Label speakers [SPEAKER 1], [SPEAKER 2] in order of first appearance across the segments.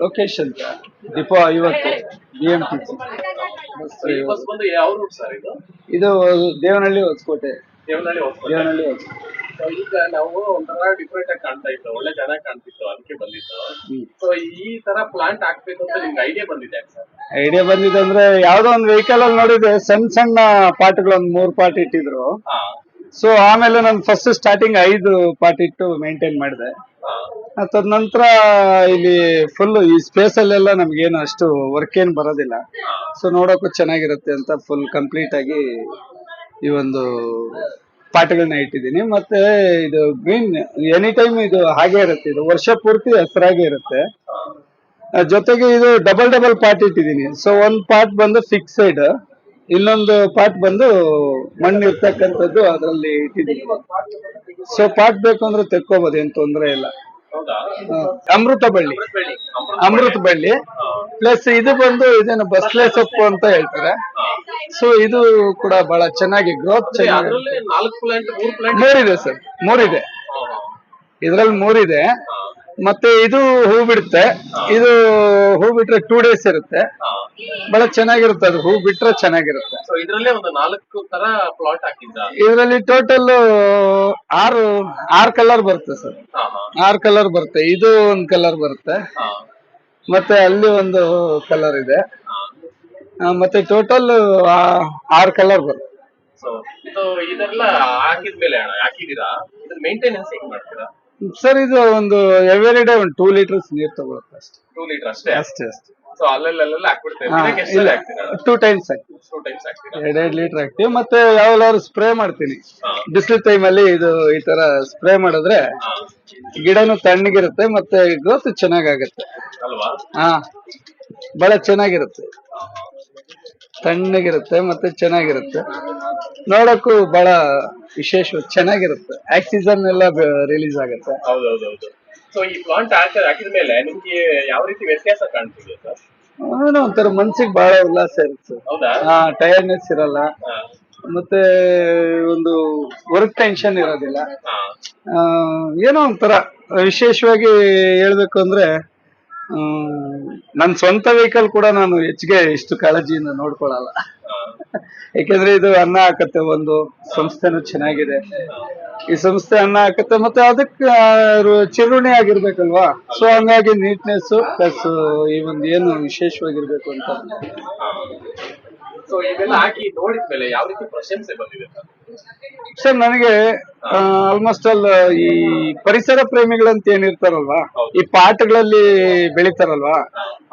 [SPEAKER 1] Location depot 50 BMTC
[SPEAKER 2] ಈ bus ಬಂದು ಯಾವ ರೂಟ್ ಸರ್ ಇದು?
[SPEAKER 1] ಇದು ದೇವನಹಳ್ಳಿ ಹೊಸಕೋಟೆ.
[SPEAKER 2] ದೇವನಹಳ್ಳಿ ಹೋಗ್ತಾರೆ.
[SPEAKER 1] ದೇವನಹಳ್ಳಿ ಹೊಸಕೋಟೆ.
[SPEAKER 2] ಈಗ ನಾವು ಒಂಥರ ಡಿಫ್ರೆಂಟ್ ಆಗಿ ಕಾಣ್ತಾ ಇತ್ತು, ಒಳ್ಳೆ ಚೆನ್ನಾಗಿ ಕಾಣ್ತಿತ್ತು, ಅದಕ್ಕೆ ಬಂದಿತ್ತು. ಸೊ ಈ ತರ ಪ್ಲಾಂಟ್ ಹಾಕ್ಬೇಕು ಅಂತ ನಿಮ್ಗೆ ಐಡಿಯಾ ಬಂದಿದೆ ಸರ್?
[SPEAKER 1] ಐಡಿಯಾ ಬಂದಿದೆ ಅಂದ್ರೆ ಯಾವ್ದೋ ಒಂದು ವೆಹಿಕಲ್ ಅಲ್ಲಿ ನೋಡಿದೆ, ಸಣ್ಣ ಸಣ್ಣ ಪಾಟ್ಗಳು ಒಂದು 3 ಪಾಟ್ ಇಟ್ಟಿದ್ರು. ಸೊ ಆಮೇಲೆ ನಾನು ಫಸ್ಟ್ ಸ್ಟಾರ್ಟಿಂಗ್ 5 ಪಾಟ್ ಇಟ್ಟು ಮೇಂಟೈನ್ ಮಾಡಿದೆ. ತದ ನಂತರ ಇಲ್ಲಿ ಫುಲ್ ಈ ಸ್ಪೇಸ್ ಅಲ್ಲೆಲ್ಲ ನಮ್ಗೇನು ಅಷ್ಟು ವರ್ಕ್ ಏನ್ ಬರೋದಿಲ್ಲ. ಸೊ ನೋಡೋಕು ಚೆನ್ನಾಗಿರುತ್ತೆ ಅಂತ ಫುಲ್ ಕಂಪ್ಲೀಟ್ ಆಗಿ ಈ ಒಂದು ಪಾಟ್ಗಳನ್ನ ಇಟ್ಟಿದ್ದೀನಿ. ಮತ್ತೆ ಇದು ಗ್ರೀನ್ ಎನಿ ಟೈಮ್ ಇದು ಹಾಗೆ ಇರುತ್ತೆ, ಇದು ವರ್ಷ ಪೂರ್ತಿ ಹಸಿರಾಗೆ ಇರುತ್ತೆ. ಜೊತೆಗೆ ಇದು ಡಬಲ್ ಪಾಟ್ ಇಟ್ಟಿದ್ದೀನಿ. ಸೊ ಒಂದ್ ಪಾಟ್ ಬಂದು ಫಿಕ್ಸೆಡ್, ಇನ್ನೊಂದು ಪಾಟ್ ಬಂದು ಮಣ್ಣು ಇರ್ತಕ್ಕಂಥದ್ದು ಅದರಲ್ಲಿ ಇಟ್ಟಿದ್ದೀನಿ. ಸೊ ಪಾಟ್ ಬೇಕು ಅಂದ್ರೆ ತೆಕ್ಕೋಬಹುದು, ಏನ್ ತೊಂದರೆ ಇಲ್ಲ. ಅಮೃತ ಬಳ್ಳಿ ಪ್ಲಸ್ ಇದು ಬಂದು ಇದೇನು ಬಸ್ಲೆ ಸೊಪ್ಪು ಅಂತ ಹೇಳ್ತಾರೆ. ಸೊ ಇದು ಕೂಡ ಬಹಳ ಚೆನ್ನಾಗಿ ಗ್ರೋತ್ ಚೆನ್ನಾಗಿ. 3 ಸರ್, 3 ಇದ್ರಲ್ಲಿ 3 ಮತ್ತೆ ಇದು ಹೂ ಬಿಡುತ್ತೆ. ಇದು ಹೂ ಬಿಟ್ರೆ 2 days ಇರುತ್ತೆ, ಬಹಳ ಚೆನ್ನಾಗಿರುತ್ತೆ. ಅದು ಹೂ ಬಿಟ್ರೆ ಚೆನ್ನಾಗಿರುತ್ತೆ. ಇದರಲ್ಲಿ ಟೋಟಲ್ 6 ಕಲರ್ ಬರುತ್ತೆ ಸರ್. 6 ಕಲರ್ ಬರುತ್ತೆ. ಇದು ಒಂದು ಕಲರ್ ಬರುತ್ತೆ, ಮತ್ತೆ ಅಲ್ಲಿ ಒಂದು ಕಲರ್ ಇದೆ, ಮತ್ತೆ ಟೋಟಲ್ 6 ಕಲರ್ ಬರುತ್ತೆ. ಸರ್ ಇದು ಒಂದು ಎವ್ರಿ ಡೇ ಒಂದು 2 ಲೀಟರ್ಸ್ ನೀರು ತಗೊಳುತ್ತೆ ಅಷ್ಟೇ.
[SPEAKER 2] 2 ಲೀಟರ್ ಅಷ್ಟೇ?
[SPEAKER 1] ಅಷ್ಟೇ.
[SPEAKER 2] ಟೂ
[SPEAKER 1] 2 ಟೈಮ್ಸ್ ಹಾಕ್ತೀವಿ. 2 ಲೀಟರ್ ಹಾಕ್ತಿವಿ. ಮತ್ತೆ ಯಾವಾಗಲಾದ್ರು ಸ್ಪ್ರೇ ಮಾಡ್ತೀನಿ ಬಿಸಿಲು ಟೈಮಲ್ಲಿ. ಇದು ಈ ತರ ಸ್ಪ್ರೇ ಮಾಡಿದ್ರೆ ಗಿಡನು ತಣ್ಣಗಿರುತ್ತೆ, ಮತ್ತೆ ಗ್ರೋತ್ ಚೆನ್ನಾಗಾಗತ್ತೆ. ಹಾ, ಬಹಳ ಚೆನ್ನಾಗಿರುತ್ತೆ, ತಣ್ಣಗಿರುತ್ತೆ, ಮತ್ತೆ ಚೆನ್ನಾಗಿರುತ್ತೆ. ನೋಡಕ್ಕೂ ಬಹಳ ವಿಶೇಷ ಚೆನ್ನಾಗಿರುತ್ತೆ. ಆಕ್ಸಿಜನ್ ಎಲ್ಲ ರಿಲೀಸ್ ಆಗುತ್ತೆ.
[SPEAKER 2] ಸೊ ಈ ಪ್ಲಾಂಟ್ ಹಾಕಿದ್ಮೇಲೆ ನಿಮ್ಗೆ ಯಾವ ರೀತಿ ವ್ಯತ್ಯಾಸ ಕಾಣ್ತಿದೆ ಸರ್?
[SPEAKER 1] ಒಂಥರ ಮನ್ಸಿಗೆ ಬಹಳ ಉಲ್ಲಾಸ ಇರುತ್ತೆ. ಟಯರ್ಡ್ನೆಸ್ ಇರಲ್ಲ, ಮತ್ತೆ ಒಂದು ವರ್ಕ್ ಟೆನ್ಷನ್ ಇರೋದಿಲ್ಲ. ಏನೋ ಒಂಥರ ವಿಶೇಷವಾಗಿ ಹೇಳ್ಬೇಕು ಅಂದ್ರೆ, ನನ್ನ ಸ್ವಂತ ವೆಹಿಕಲ್ ಕೂಡ ನಾನು ಹೆಚ್ಚಿಗೆ ಇಷ್ಟು ಕಾಳಜಿಯಿಂದ ನೋಡ್ಕೊಳಲ್ಲ. ಯಾಕೆಂದ್ರೆ ಇದು ಅನ್ನ ಹಾಕತ್ತೆ, ಒಂದು ಸಂಸ್ಥೆನೂ ಚೆನ್ನಾಗಿದೆ. ಈ ಸಂಸ್ಥೆ ಅನ್ನ ಹಾಕತ್ತೆ, ಮತ್ತೆ ಅದಕ್ಕೆ ಚಿರುಣಿ ಆಗಿರ್ಬೇಕಲ್ವಾ. ಸೊ ಹಂಗಾಗಿ ನೀಟ್ನೆಸ್ ಪ್ಲಸ್ ಈ ಒಂದು ಏನು ವಿಶೇಷವಾಗಿರ್ಬೇಕು ಅಂತ. ಸರ್ ನನಗೆ ಆಲ್ಮೋಸ್ಟ್ ಆಲ್ ಈ ಪರಿಸರ ಪ್ರೇಮಿಗಳಂತ ಏನಿರ್ತಾರಲ್ವಾ, ಈ ಪಾಟ್ಗಳಲ್ಲಿ ಬೆಳಿತಾರಲ್ವಾ,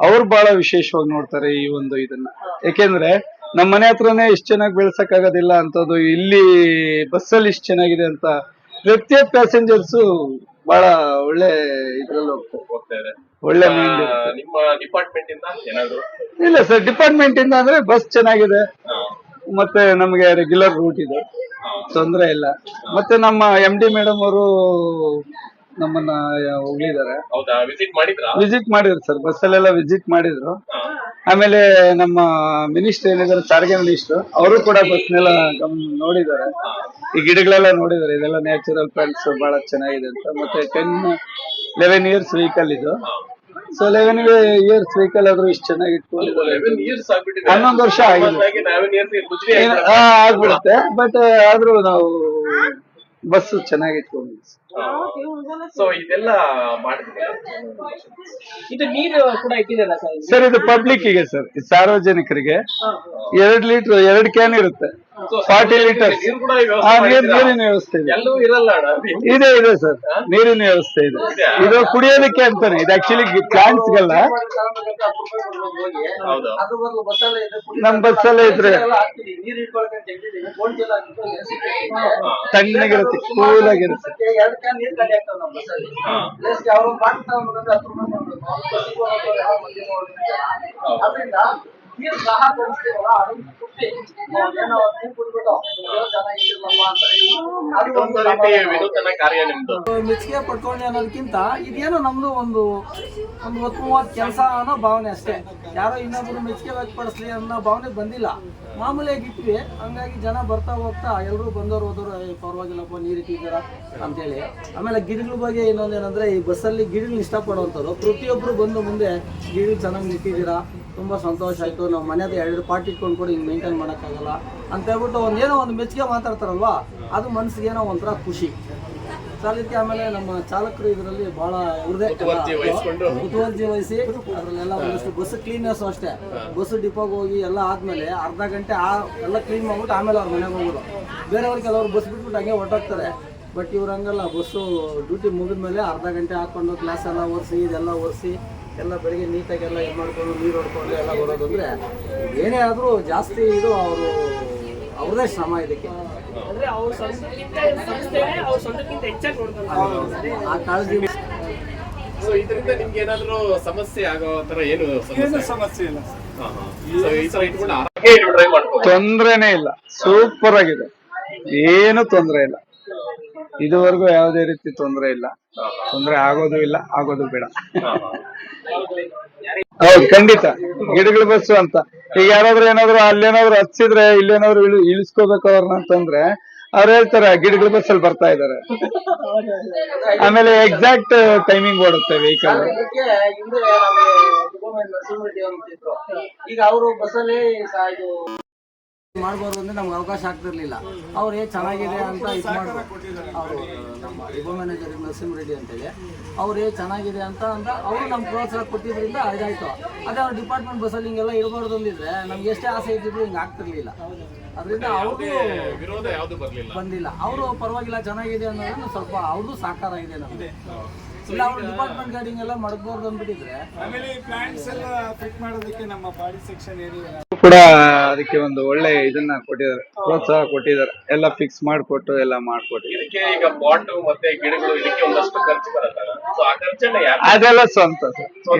[SPEAKER 1] ಅವ್ರು ಬಹಳ ವಿಶೇಷವಾಗಿ ನೋಡ್ತಾರೆ ಈ ಒಂದು ಇದನ್ನ. ಯಾಕೆಂದ್ರೆ ನಮ್ಮ ಮನೆ ಹತ್ರನೇ ಇಷ್ಟು ಚೆನ್ನಾಗಿ ಬೆಳ್ಸಕ್ ಆಗೋದಿಲ್ಲ ಅಂತದ್ದು, ಇಲ್ಲಿ ಬಸ್ಸಲ್ಲಿ ಇಷ್ಟು ಚೆನ್ನಾಗಿದೆ ಅಂತ ಪ್ರತಿಯೊಬ್ಬ ಪ್ಯಾಸೆಂಜರ್ಸ್ ಬಹಳ ಒಳ್ಳೆ ಇದ್ರಲ್ಲಿ ಹೋಗ್ತಾರೆ. ಒಳ್ಳೆ
[SPEAKER 2] ನಿಮ್ಮ ಡಿಪಾರ್ಟ್ಮೆಂಟ್ ಇಂದ ಏನಾದ್ರು?
[SPEAKER 1] ಇಲ್ಲ ಸರ್, ಡಿಪಾರ್ಟ್ಮೆಂಟ್ ಇಂದ ಅಂದ್ರೆ ಬಸ್ ಚೆನ್ನಾಗಿದೆ, ಮತ್ತೆ ನಮ್ಗೆ ರೆಗ್ಯುಲರ್ ರೂಟ್ ಇದೆ, ತೊಂದರೆ ಇಲ್ಲ. ಮತ್ತೆ ನಮ್ಮ MD ಮೇಡಮ್ ಅವರು ನಮ್ಮನ್ನ ಹೋಗಿದ್ದಾರೆ, ವಿಸಿಟ್ ಮಾಡಿದ್ರು ಸರ್. ಬಸ್ಸಲ್ಲೆಲ್ಲ ವಿಸಿಟ್ ಮಾಡಿದ್ರು. ಆಮೇಲೆ ನಮ್ಮ ಮಿನಿಸ್ಟರ್ ಏನಿದ್ದಾರೆ, ಸಾರಿಗೆ ಮಿನಿಸ್ಟರ್, ಅವರು ಕೂಡ ಬಸ್ನೆಲ್ಲ ನೋಡಿದ್ದಾರೆ, ಈ ಗಿಡಗಳೆಲ್ಲ ನೋಡಿದ್ದಾರೆ. ಇದೆಲ್ಲ ನ್ಯಾಚುರಲ್ ಪ್ಲಾಂಟ್ಸ್ ಬಹಳ ಚೆನ್ನಾಗಿದೆ ಅಂತ. ಮತ್ತೆ 11 years ವೆಹಿಕಲ್ ಇದು. ಸೊ 11 years ವೆಹಿಕಲ್ ಆದ್ರೂ ಇಷ್ಟು ಚೆನ್ನಾಗಿ ಇಟ್ಕೊಂಡಿದ್ದಾರೆ. 11 ವರ್ಷ ಆಗಿದೆ, ಆಗ್ಬಿಡುತ್ತೆ. ಬಟ್ ಆದ್ರೂ ನಾವು ಬಸ್ ಚೆನ್ನಾಗಿ ಇಟ್ಕೊಂಡಿದ್ವಿ.
[SPEAKER 2] ಸೊ ಇದೆಲ್ಲ ಇದು ನೀರು ಕೂಡ ಇಟ್ಟಿದ್ದೀರಾ
[SPEAKER 1] ಸರ್? ಇದು ಪಬ್ಲಿಕ್ಕಿಗೆ ಸರ್, ಸಾರ್ವಜನಿಕರಿಗೆ 2 ಲೀಟರ್ 2 ಕ್ಯಾನ್ ಇರುತ್ತೆ, 40 ಲೀಟರ್ ನೀರಿನ ವ್ಯವಸ್ಥೆ ಇದೆ. ಇದೆ ಸರ್, ನೀರಿನ ವ್ಯವಸ್ಥೆ ಇದೆ. ಇದು ಕುಡಿಯೋದಕ್ಕೆ ಅಂತಾನೆ. ಇದು ಆಕ್ಚುಲಿ ಪ್ಲಾಂಟ್ಸ್ಗೆಲ್ಲ ನಮ್ ಬಸ್ಸಲ್ಲೇ ಇದ್ರೆ ತಣ್ಣಗಿರುತ್ತೆ, ಕೂಲ್ ಆಗಿರುತ್ತೆ.
[SPEAKER 3] ನೀರು ಸಹ ತರಿಸ್ತೀವಲ್ಲ ಅದನ್ನ ಕುಟ್ಟಿ ಏನೋ ನೀರು ಕುಟ್ಬಿಟ್ಟು ಚೆನ್ನಾಗಿರ್ಲಪ್ಪ ಅಂತ ಅದು
[SPEAKER 2] ಒಂದು ರೀತಿ ವಿನೂತನ ಕಾರ್ಯ ನಿಮ್ದು.
[SPEAKER 3] ಮೆಚ್ಚುಗೆ ಪಡ್ಕೊಂಡೆ ಅನ್ನೋದಕ್ಕಿಂತ ಇದೇನೋ ನಮ್ದು ಒಂದು ಉತ್ತಮವಾದ ಕೆಲಸ ಅನ್ನೋ ಭಾವನೆ ಅಷ್ಟೇ. ಯಾರೋ ಇನ್ನೊಬ್ರು ಮೆಚ್ಚುಗೆ ವ್ಯಕ್ತಪಡಿಸ್ಲಿ ಅನ್ನೋ ಭಾವನೆ ಬಂದಿಲ್ಲ, ಮಾಮೂಲಿಯಾಗಿ ಇಟ್ವಿ. ಹಂಗಾಗಿ ಜನ ಬರ್ತಾ ಹೋಗ್ತಾ ಎಲ್ಲರೂ ಬಂದವರು ಹೋದವರು ಪರವಾಗಿಲ್ಲಪ್ಪ ನೀರು ಇಟ್ಟಿದ್ದೀರಾ ಅಂತೇಳಿ. ಆಮೇಲೆ ಗಿಡಗಳ ಬಗ್ಗೆ ಇನ್ನೊಂದೇನಂದ್ರೆ ಈ ಬಸ್ಸಲ್ಲಿ ಗಿಡಗಳನ್ನ ಇಷ್ಟಪಡುವಂಥವ್ರು ಪ್ರತಿಯೊಬ್ಬರು ಬಂದು ಮುಂದೆ ಗಿಡಗಳು ಚೆನ್ನಾಗಿ ಇಟ್ಟಿದ್ದೀರಾ, ತುಂಬ ಸಂತೋಷ ಆಯಿತು, ನಾವು ಮನೆಯದು 2 ಪಾಟ್ ಇಟ್ಕೊಂಡು ಕೂಡ ಹಿಂಗೆ ಮೇಂಟೈನ್ ಮಾಡೋಕ್ಕಾಗಲ್ಲ ಅಂತ ಹೇಳ್ಬಿಟ್ಟು ಏನೋ ಒಂದು ಮೆಚ್ಚುಗೆ ಮಾತಾಡ್ತಾರಲ್ವ, ಅದು ಮನಸ್ಸಿಗೆ ಏನೋ ಒಂಥರ ಖುಷಿ ಸಾಲಿದ್ಕೆ. ಆಮೇಲೆ ನಮ್ಮ ಚಾಲಕರು ಇದರಲ್ಲಿ ಭಾಳ ಇವ್ರದೇ ಮುತುವರ್ಜಿ ವಹಿಸಿ ಅದರಲ್ಲೆಲ್ಲ ಒಂದಷ್ಟು ಬಸ್ ಕ್ಲೀನೆಸ್ ಅಷ್ಟೇ. ಬಸ್ ಡಿಪೋಗೆ ಹೋಗಿ ಎಲ್ಲ ಆದಮೇಲೆ ಅರ್ಧ ಗಂಟೆ ಎಲ್ಲ ಕ್ಲೀನ್ ಮಾಡ್ಬಿಟ್ಟು ಆಮೇಲೆ ಅವ್ರ ಮನೆಗೆ ಹೋಗೋದು. ಬೇರೆಯವ್ರು ಕೆಲವರು ಬಸ್ ಬಿಟ್ಬಿಟ್ಟು ಹಂಗೆ ಹೊರಟೋಗ್ತಾರೆ. ಬಟ್ ಇವ್ರು ಹಂಗಲ್ಲ, ಬಸ್ಸು ಡ್ಯೂಟಿ ಮುಗಿದ ಮೇಲೆ ಅರ್ಧ ಗಂಟೆ ಹಾಕ್ಕೊಂಡು ಕ್ಲಾಸ್ ಎಲ್ಲ ಒರೆಸಿ ಇದೆಲ್ಲ ಒರೆಸಿ ಎಲ್ಲ ಬೆಳಿಗ್ಗೆ ನೀಟಾಗೆಲ್ಲ ಇದು ಮಾಡ್ಕೊಂಡು ನೀರು ಹೊಡ್ಕೊಂಡು ಎಲ್ಲ ಬರೋದು. ಅಂದರೆ ಏನೇ ಆದರೂ ಜಾಸ್ತಿ ಇದು ಅವ್ರದೇ ಶ್ರಮ ಇದಕ್ಕೆ. ಆ ಕಾಳಜಿ.
[SPEAKER 2] ಸೊ ಇದರಿಂದ ನಿಮ್ಗೆ ಏನಾದ್ರು ಸಮಸ್ಯೆ ಆಗೋ ತರ ಏನು
[SPEAKER 1] ಸಮಸ್ಯೆ ಇಲ್ಲ,
[SPEAKER 2] ಈ ತರ ಇಟ್ಕೊಂಡು ಆರಾಮಾಗಿ ಡ್ರೈವ್ ಮಾಡ್ಬೋದು,
[SPEAKER 1] ತೊಂದ್ರೆನೇ ಇಲ್ಲ, ಸೂಪರ್ ಆಗಿದೆ, ಏನು ತೊಂದ್ರೆ ಇಲ್ಲ. ಇದುವರೆಗೂ ಯಾವುದೇ ರೀತಿ ತೊಂದರೆ ಇಲ್ಲ, ತೊಂದರೆ ಆಗೋದು ಇಲ್ಲ, ಆಗೋದು ಬೇಡ. ಹೌದು, ಖಂಡಿತ ಗಿಡಗಳ ಬಸ್ಸು ಅಂತ. ಈಗ ಯಾರಾದ್ರೂ ಏನಾದ್ರು ಅಲ್ಲೇನಾದ್ರು ಹಚ್ಚಿದ್ರೆ ಇಲ್ಲೇನಾದ್ರು ಇಳಿಸ್ಕೋಬೇಕು ಅವ್ರನ್ನ ಅಂತಂದ್ರೆ ಅವ್ರು ಹೇಳ್ತಾರೆ ಗಿಡಗಳ ಬಸ್ಸಲ್ಲಿ ಬರ್ತಾ ಇದಾರೆ. ಆಮೇಲೆ ಎಕ್ಸಾಕ್ಟ್ ಟೈಮಿಂಗ್ ಓಡುತ್ತೆ ವೆಹಿಕಲ್.
[SPEAKER 3] ಈಗ ಅವರು ಬಸ್ಸಲ್ಲಿ ಇದು ಮಾಡ್ಬೋದು ಅಂದ್ರೆ ನಮ್ಗೆ ಅವಕಾಶ ಆಗ್ತಿರ್ಲಿಲ್ಲ. ಅವ್ರು ಚೆನ್ನಾಗಿದೆ ಅಂತ ಇದು ಮಾಡ್ಬೋದು. ಅವರು ನಮ್ಮ ಡಿಪೋ ಮ್ಯಾನೇಜರ್ ನರಸಿಂಹ ಅಂತೇಳಿ ಅವ್ರು ಚೆನ್ನಾಗಿದೆ ಅಂತ ಅವರು ನಮ್ಗೆ ಪ್ರೋತ್ಸಾಹ ಕೊಟ್ಟಿದ್ರಿಂದ ಇದಾಯ್ತು. ಅದೇ ಅವ್ರ ಡಿಪಾರ್ಟ್ಮೆಂಟ್ ಬಸ್ಸಲ್ಲಿ ಹಿಂಗೆಲ್ಲ ಇರಬಾರ್ದು ಅಂದಿದ್ರೆ ನಮ್ಗೆ ಎಷ್ಟೇ ಆಸೆ ಇದ್ದಿದ್ರು ಹಿಂಗೆ ಆಗ್ತಿರ್ಲಿಲ್ಲ. ಅದರಿಂದ ಅವ್ರಿಗೆ
[SPEAKER 2] ವಿರೋಧ ಯಾವ್ದು
[SPEAKER 3] ಬಂದಿಲ್ಲ. ಅವರು ಪರವಾಗಿಲ್ಲ ಚೆನ್ನಾಗಿದೆ ಅನ್ನೋದನ್ನು ಸ್ವಲ್ಪ ಅವ್ರದ್ದು ಸಾಕಾರ ಇದೆ ನಮ್ಗೆ. ಇಲ್ಲ ಅವ್ರು ಡಿಪಾರ್ಟ್ಮೆಂಟ್ ಗಾಡಿಂಗ್ ಎಲ್ಲ ಮಾಡಬಾರ್ದು ಅಂದ್ಬಿಟ್ಟಿದ್ರೆ
[SPEAKER 1] ಕೂಡ ಅದಕ್ಕೆ ಒಂದು ಒಳ್ಳೆ ಇದನ್ನ ಕೊಟ್ಟಿದ್ದಾರೆ, ಪ್ರೋತ್ಸಾಹ ಕೊಟ್ಟಿದ್ದಾರೆ, ಎಲ್ಲ ಫಿಕ್ಸ್ ಮಾಡಿಕೊಟ್ಟು ಎಲ್ಲ ಮಾಡ್ಕೊಟ್ಟಿದ್ದಾರೆ.
[SPEAKER 2] ಇದಕ್ಕೆ ಈಗ ಪಾಟ್ ಮತ್ತೆ ಗಿಡಗಳು ಇದಕ್ಕೆ ಒಂದಷ್ಟು ಖರ್ಚು ಬರುತ್ತಲ್ಲ, ಸೊ ಆ ಖರ್ಚನ್ನ
[SPEAKER 1] ಅದೆಲ್ಲ ಸ್ವಂತ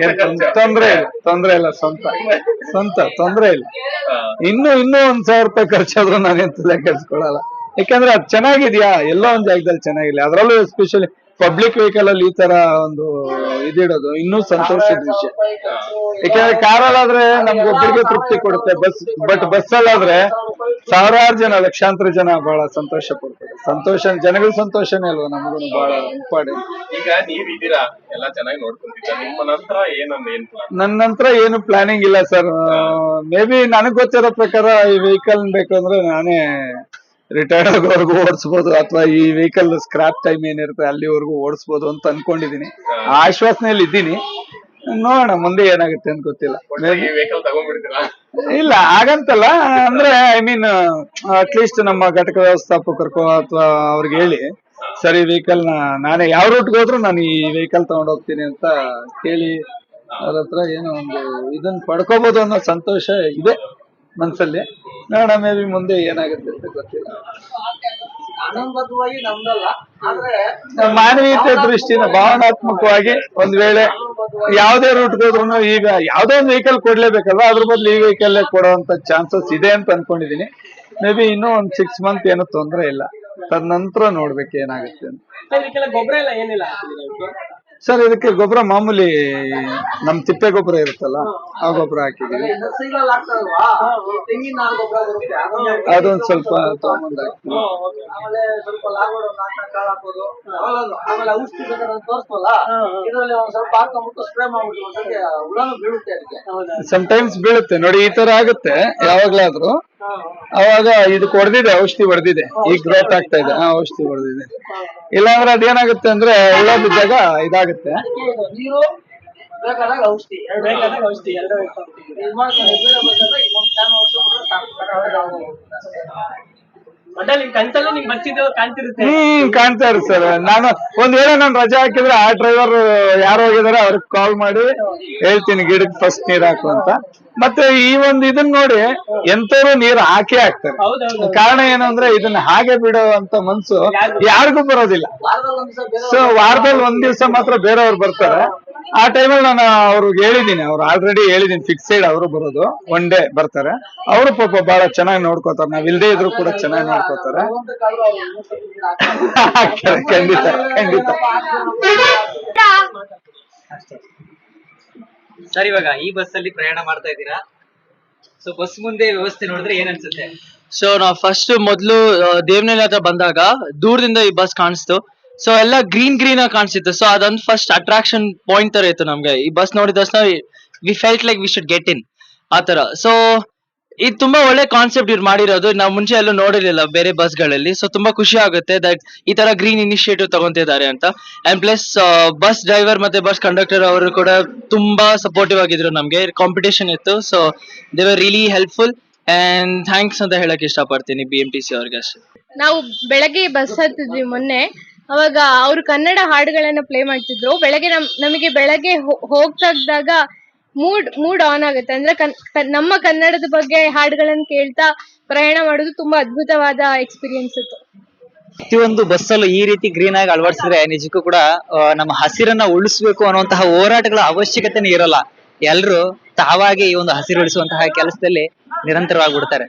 [SPEAKER 1] ತೊಂದ್ರೆ ಇಲ್ಲ, ಸ್ವಂತ ತೊಂದ್ರೆ ಇಲ್ಲ. ಇನ್ನೂ 1,000 ರೂಪಾಯಿ ಖರ್ಚಾದ್ರೂ ನಾನೇನ್ ತಲೆ ಕೆಡ್ಸ್ಕೊಳಲ್ಲ. ಯಾಕಂದ್ರೆ ಅದು ಚೆನ್ನಾಗಿದ್ಯಾ, ಎಲ್ಲೋ ಒಂದ್ ಜಾಗದಲ್ಲಿ ಚೆನ್ನಾಗಿಲ್ಲ. ಅದ್ರಲ್ಲೂ ಎಸ್ಪೆಷಲಿ ಪಬ್ಲಿಕ್ ವೆಹಿಕಲ್ ಅಲ್ಲಿ ಈ ತರ ಒಂದು ಇದಿಡೋದು ಇನ್ನೂ ಸಂತೋಷದ ವಿಷಯ. ಯಾಕಂದ್ರೆ ಕಾರಲ್ಲಾದ್ರೆ ನಮ್ಗೊಬ್ಬರಿಗೆ ತೃಪ್ತಿ ಕೊಡುತ್ತೆ, ಬಟ್ ಬಸ್ಸಲ್ಲಾದ್ರೆ ಸಾವಿರಾರು ಜನ, ಲಕ್ಷಾಂತರ ಜನ ಬಹಳ ಸಂತೋಷ ಪಡ್ತಾರೆ. ಜನಗಳ ಸಂತೋಷನೇ ಅಲ್ವಾ ನಮಗೂ ಬಹಳ ಇಂಪಾರ್ಟೆಂಟ್.
[SPEAKER 2] ಈಗ ನೀವಿದ್ದೀರಾ, ಎಲ್ಲ ಚೆನ್ನಾಗಿ ನೋಡ್ಕೊಂತಿದ್ದೀರಾ, ನಿಮ್ಮ ನಂತರ
[SPEAKER 1] ನನ್ನ ನಂತರ ಏನು ಪ್ಲಾನಿಂಗ್ ಇಲ್ಲ ಸರ್. ಮೇ ಬಿ ನನಗ್ ಗೊತ್ತಿರೋ ಪ್ರಕಾರ ಈ ವೆಹಿಕಲ್ ಬೇಕಂದ್ರೆ ನಾನೇ ರಿಟೈರ್ಡ್ ಆಗೋವರೆಗೂ ಓಡಿಸ್ಬೋದು, ಅಥವಾ ಈ ವೆಹಿಕಲ್ ಸ್ಕ್ರಾಪ್ ಟೈಮ್ ಏನಿರುತ್ತೆ ಅಲ್ಲಿವರೆಗೂ ಓಡಿಸ್ಬೋದು ಅಂತ ಅನ್ಕೊಂಡಿದೀನಿ. ಆ ಆಶ್ವಾಸನೆಯಲ್ಲಿ ಇದ್ದೀನಿ. ನೋಡೋಣ ಮುಂದೆ ಏನಾಗುತ್ತೆ ಅಂತ ಗೊತ್ತಿಲ್ಲ. ಇಲ್ಲ ಹಾಗಂತಲ್ಲ, ಅಂದ್ರೆ ಐ ಮೀನ್ ಅಟ್ಲೀಸ್ಟ್ ನಮ್ಮ ಘಟಕ ವ್ಯವಸ್ಥಾಪಕರಿಗೋ ಅಥವಾ ಅವ್ರಿಗೆ ಹೇಳಿ ಸರಿ ವೆಹಿಕಲ್ ನಾನೇ ಯಾವ ರೂಟ್ಗೆ ಹೋದ್ರು ನಾನು ಈ ವೆಹಿಕಲ್ ತಗೊಂಡ್ ಹೋಗ್ತೀನಿ ಅಂತ ಕೇಳಿ ಅವ್ರ ಹತ್ರ ಏನೋ ಒಂದು ಇದನ್ನ ಪಡ್ಕೋಬಹುದು ಅನ್ನೋ ಸಂತೋಷ ಇದೆ ಮನ್ಸಲ್ಲಿ. ನೋಡೋಣ ಮೇ ಬಿ ಮುಂದೆ ಏನಾಗುತ್ತೆ ಅಂತ ಗೊತ್ತಿಲ್ಲ. ಮಾನವೀಯತೆ ದೃಷ್ಟಿಯಿಂದ ಭಾವನಾತ್ಮಕವಾಗಿ ಒಂದ್ ವೇಳೆ ಯಾವ್ದೇ ರೂಟ್ಗೆ ಹೋದ್ರು ಈಗ ಯಾವ್ದೋ ಒಂದು ವೆಹಿಕಲ್ ಕೊಡ್ಲೇಬೇಕಲ್ವಾ, ಅದ್ರ ಬದಲು ಈ ವೆಹಿಕಲ್ ಕೊಡುವಂತ ಚಾನ್ಸಸ್ ಇದೆ ಅಂತ ಅನ್ಕೊಂಡಿದೀನಿ. ಮೇ ಬಿ ಇನ್ನೂ ಒಂದ್ 6 ಮಂತ್ ಏನೋ ತೊಂದರೆ ಇಲ್ಲ, ತದನಂತರ ನೋಡ್ಬೇಕು ಏನಾಗುತ್ತೆ ಅಂತ.
[SPEAKER 3] ಗೊಬ್ಬರ ಎಲ್ಲ ಏನಿಲ್ಲ
[SPEAKER 1] ಸರ್ ಇದಕ್ಕೆ ಗೊಬ್ಬರ ಮಾಮೂಲಿ ನಮ್ ತಿಪ್ಪೆ ಗೊಬ್ಬರ ಇರುತ್ತಲ್ಲ ಆ ಗೊಬ್ಬರ ಹಾಕಿದೀವಿ. ಅದೊಂದ್ ಸ್ವಲ್ಪ ತಗೊಂಡ್ ಹಾಕ್ತೀವಿ. ಸಮ್ಟೈಮ್ಸ್ ಬೀಳುತ್ತೆ ನೋಡಿ, ಈ ತರ ಆಗುತ್ತೆ ಯಾವಾಗ್ಲಾದ್ರು. ಅವಾಗ ಇದಕ್ಕೆ ಹೊಡೆದಿದೆ, ಔಷಧಿ ಹೊಡೆದಿದೆ, ಈಗ ಗ್ರೋತ್ ಆಗ್ತಾ ಇದೆ, ಔಷಧಿ ಹೊಡೆದಿದೆ. ಇಲ್ಲಾಂದ್ರೆ ಅದೇನಾಗುತ್ತೆ ಅಂದ್ರೆ ಹುಳ ಬಿದ್ದಾಗ ಇದಾಗುತ್ತೆ.
[SPEAKER 3] ನೀರು ಬೇಕಾದಾಗ ಔಷಧಿ
[SPEAKER 1] ಕಾಣ್ತಾ ಇರುತ್ತೆ ಸರ್. ನಾನು ಒಂದ್ ವೇಳೆ ನಾನು ರಜೆ ಹಾಕಿದ್ರೆ ಆ ಡ್ರೈವರ್ ಯಾರು ಹೋಗಿದಾರೆ ಅವ್ರಿಗೆ ಕಾಲ್ ಮಾಡಿ ಹೇಳ್ತೀನಿ ಗಿಡಕ್ಕೆ ಫಸ್ಟ್ ನೀರ್ ಹಾಕು ಅಂತ. ಮತ್ತೆ ಈ ಒಂದು ಇದನ್ನ ನೋಡಿ ಎಂತವ್ರು ನೀರು ಹಾಕೇ ಹಾಕ್ತಾರೆ. ಕಾರಣ ಏನಂದ್ರೆ ಇದನ್ನ ಹಾಗೆ ಬಿಡುವಂತ ಮನ್ಸು ಯಾರಿಗೂ ಬರೋದಿಲ್ಲ. ಸೊ ವಾರದಲ್ಲಿ ಒಂದ್ ದಿವ್ಸ ಮಾತ್ರ ಬೇರೆಯವ್ರು ಬರ್ತಾರೆ. ಆ ಟೈಮಲ್ಲಿ ನಾನು ಅವ್ರಿಗೆ ಹೇಳಿದೀನಿ, ಅವ್ರು ಆಲ್ರೆಡಿ ಹೇಳಿದೀನಿ ಫಿಕ್ಸೆಡ್ ಅವರು ಬರೋದು, ಒನ್ ಡೇ ಬರ್ತಾರೆ. ಅವರು ಪಾಪ ಬಹಳ ಚೆನ್ನಾಗಿ ನೋಡ್ಕೋತಾರೆ, ನಾವ್ ಇಲ್ದೇ ಇದ್ರು ಕೂಡ ಚೆನ್ನಾಗಿ ನೋಡ್ಕೋತಾರೆ. ಖಂಡಿತ ಖಂಡಿತ.
[SPEAKER 4] ಸರ್, ಇವಾಗ ಈ ಬಸ್ ಅಲ್ಲಿ ಪ್ರಯಾಣ ಮಾಡ್ತಾ ಇದ್ದೀರಾ, ಸೊ ಬಸ್ ಮುಂದೆ ವ್ಯವಸ್ಥೆ ನೋಡಿದ್ರೆ ಏನ್ ಅನ್ಸುತ್ತೆ?
[SPEAKER 5] ಸೊ ನಾವು ಫಸ್ಟ್ ಮೊದಲು ದೇವನಹಳ್ಳಿ ಹತ್ರ ಬಂದಾಗ ದೂರದಿಂದ ಈ ಬಸ್ ಕಾಣಿಸ್ತು. ಸೊ ಎಲ್ಲ ಗ್ರೀನ್ ಗ್ರೀನ್ ಆಗಿ ಕಾಣಿಸ್ತಿತ್ತು. ಸೊ ಅದೊಂದು ಫಸ್ಟ್ ಅಟ್ರಾಕ್ಷನ್ ಪಾಯಿಂಟ್ ತರ ಇತ್ತು ನಮ್ಗೆ. ಈ ಬಸ್ ನೋಡಿದ ತಕ್ಷಣ we felt like we should get in ಆ ತರ. ಸೊ ಇದು ತುಂಬಾ ಒಳ್ಳೆ ಕಾನ್ಸೆಪ್ಟ್ ಇವ್ರು ಮಾಡಿರೋದು. ನಾವು ಮುಂಚೆ ಎಲ್ಲೂ ನೋಡಿರ್ಲಿಲ್ಲ ಬೇರೆ ಬಸ್ಗಳಲ್ಲಿ. ಸೊ ತುಂಬಾ ಖುಷಿ ಆಗುತ್ತೆ ದಟ್ ಈ ತರ ಗ್ರೀನ್ ಇನಿಷಿಯೇಟಿವ್ ತಗೊಂತಿದ್ದಾರೆ ಅಂತ. ಅಂಡ್ ಪ್ಲಸ್ ಬಸ್ ಡ್ರೈವರ್ ಮತ್ತೆ ಬಸ್ ಕಂಡಕ್ಟರ್ ಅವರು ಕೂಡ ತುಂಬಾ ಸಪೋರ್ಟಿವ್ ಆಗಿದ್ರು ನಮ್ಗೆ. ಕಾಂಪಿಟೇಷನ್ ಇತ್ತು, so they were really helpful and thanks ಅಂತ ಹೇಳಕ್ ಇಷ್ಟಪಡ್ತೀನಿ BMTC ಅವ್ರಿಗೆ ಅಷ್ಟೇ.
[SPEAKER 6] ನಾವು ಬೆಳಗ್ಗೆ ಬಸ್ ಹತ್ತಿದ್ವಿ ಮೊನ್ನೆ. ಅವಾಗ ಅವ್ರು ಕನ್ನಡ ಹಾಡುಗಳನ್ನ ಪ್ಲೇ ಮಾಡ್ತಿದ್ರು. ಬೆಳಗ್ಗೆ ನಮಗೆ ಬೆಳಗ್ಗೆ ಹೋಗ್ತಾಗ ಮೂಡ್ ಆನ್ ಆಗುತ್ತೆ. ಅಂದ್ರೆ ನಮ್ಮ ಕನ್ನಡದ ಬಗ್ಗೆ ಹಾಡುಗಳನ್ನ ಕೇಳ್ತಾ ಪ್ರಯಾಣ ಮಾಡೋದು ತುಂಬಾ ಅದ್ಭುತವಾದ ಎಕ್ಸ್ಪೀರಿಯನ್ಸ್ ಇತ್ತು.
[SPEAKER 4] ಪ್ರತಿಯೊಂದು ಬಸ್ಸಲ್ಲೂ ಈ ರೀತಿ ಗ್ರೀನ್ ಆಗಿ ಅಳವಡಿಸಿದ್ರೆ ನಿಜಕ್ಕೂ ಕೂಡ ನಮ್ಮ ಹಸಿರನ್ನ ಉಳಿಸ್ಬೇಕು ಅನ್ನುವಂತಹ ಹೋರಾಟಗಳ ಅವಶ್ಯಕತೆನೇ ಇರಲ್ಲ. ಎಲ್ರು ತಾವಾಗಿ ಈ ಒಂದು ಹಸಿರು ಉಳಿಸುವಂತಹ ಕೆಲಸದಲ್ಲಿ ನಿರಂತರವಾಗಿ ಬಿಡ್ತಾರೆ.